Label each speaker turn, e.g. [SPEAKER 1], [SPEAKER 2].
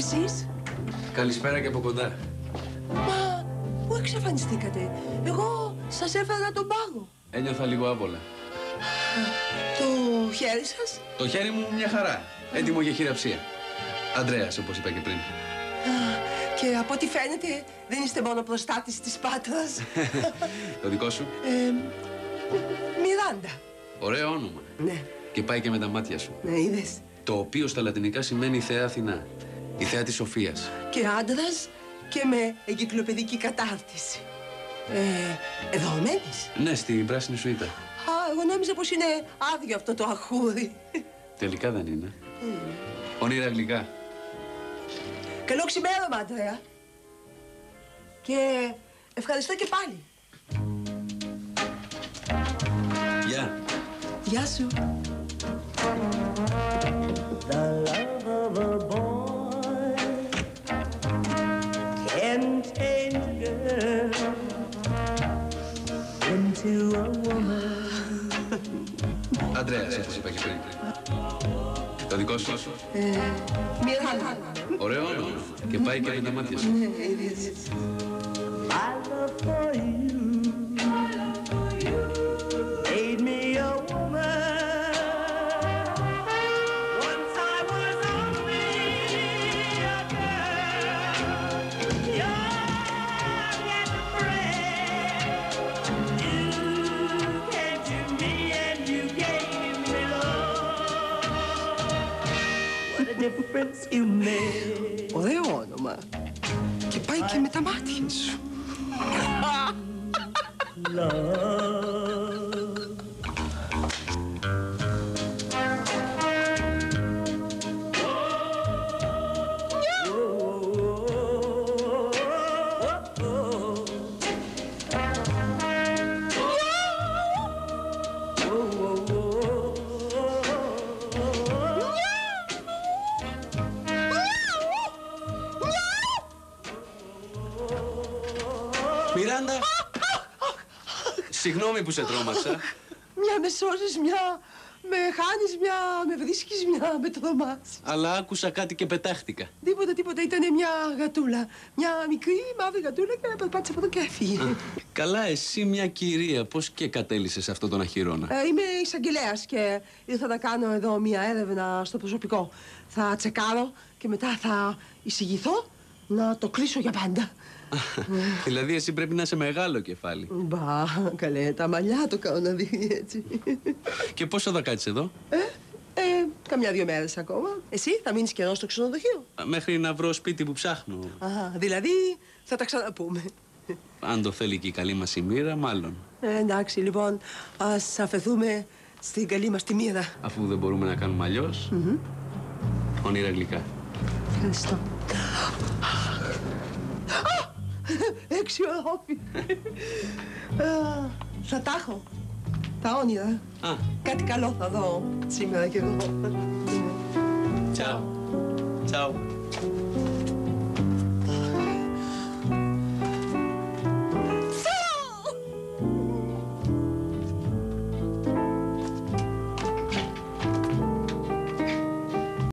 [SPEAKER 1] Εσείς?
[SPEAKER 2] Καλησπέρα και από κοντά.
[SPEAKER 1] Μα πού εξαφανιστήκατε? Εγώ σας έφερα τον πάγο.
[SPEAKER 2] Ένιωθα λίγο άβολα.
[SPEAKER 1] Το χέρι σας?
[SPEAKER 2] Το χέρι μου μια χαρά. Έτοιμο για χειραψία. Ανδρέας, όπως είπα και πριν.
[SPEAKER 1] Και από ό,τι φαίνεται δεν είστε μόνο προστάτης της Πάτρας.
[SPEAKER 2] Το δικό σου?
[SPEAKER 1] Μιράντα.
[SPEAKER 2] Ωραίο όνομα.
[SPEAKER 1] Ναι.
[SPEAKER 2] Και πάει και με τα μάτια σου.
[SPEAKER 1] Ναι, είδες.
[SPEAKER 2] Το οποίο στα λατινικά σημαίνει η Θεά Αθηνά. Η Θεά της Σοφίας.
[SPEAKER 1] Και άντρας και με εγκυκλοπαιδική κατάρτιση. Εδώ μένεις?
[SPEAKER 2] Ναι, στην πράσινη σουίτα.
[SPEAKER 1] Εγώ νόμιζα πως είναι άδειο αυτό το αχούρι.
[SPEAKER 2] Τελικά δεν είναι. Όνειρα γλυκά.
[SPEAKER 1] Καλό ξημέρωμα, Αντρέα. Και ευχαριστώ και πάλι.
[SPEAKER 2] Γεια.
[SPEAKER 1] Γεια σου.
[SPEAKER 3] The love of a boy can change a girl into a woman.
[SPEAKER 2] Ανδρέας, όπως είπα και πριν. Το δικό σου?
[SPEAKER 1] Μιράντα.
[SPEAKER 2] Ωραίο όνομα. Και πάει και με τα μάτια σου.
[SPEAKER 3] My love for you made me a woman. Once I was only a girl, young and brave. You came to me and you gave me love. What a difference you made.
[SPEAKER 1] Ωραίο όνομα. Και πάει και με τα μάτια σου.
[SPEAKER 2] Μιράντα! Συγγνώμη που σε τρόμαξα.
[SPEAKER 1] Μια με σώζεις, μια με χάνεις, μια με βρίσκεις, μια με τρομάζεις.
[SPEAKER 2] Αλλά άκουσα κάτι και πετάχτηκα.
[SPEAKER 1] Τίποτα. Ήτανε μια γατούλα. Μια μικρή μαύρη γατούλα και περπάτησε από εδώ και έφυγε.
[SPEAKER 2] Καλά, εσύ μια κυρία. Πώς και κατέλησες αυτό τον αχυρώνα?
[SPEAKER 1] Είμαι εισαγγελέας και ήρθα να κάνω εδώ μια έρευνα στο προσωπικό. Θα τσεκάρω και μετά θα εισηγηθώ να το κλείσω για πάντα.
[SPEAKER 2] Δηλαδή εσύ πρέπει να είσαι μεγάλο κεφάλι.
[SPEAKER 1] Μπα, καλέ, τα μαλλιά το κάνω να δει έτσι.
[SPEAKER 2] Και πόσο θα κάτσεις εδώ?
[SPEAKER 1] Καμιά 2 μέρες ακόμα. Εσύ θα μείνεις καιρό στο ξενοδοχείο?
[SPEAKER 2] Μέχρι να βρω σπίτι που ψάχνω.
[SPEAKER 1] Δηλαδή θα τα ξαναπούμε.
[SPEAKER 2] Αν το θέλει και η καλή μας η μοίρα, μάλλον.
[SPEAKER 1] Εντάξει, λοιπόν, ας αφαιθούμε στην καλή μας τη μοίρα.
[SPEAKER 2] Αφού δεν μπορούμε να κάνουμε αλλιώς. Όνειρα γλυκά.
[SPEAKER 1] Ευχαριστώ. 6 ώροφοι. Θα τα έχω. Τα όνειρα. Κάτι καλό θα δω σήμερα κι εγώ.
[SPEAKER 2] Τσάου. Τσάου.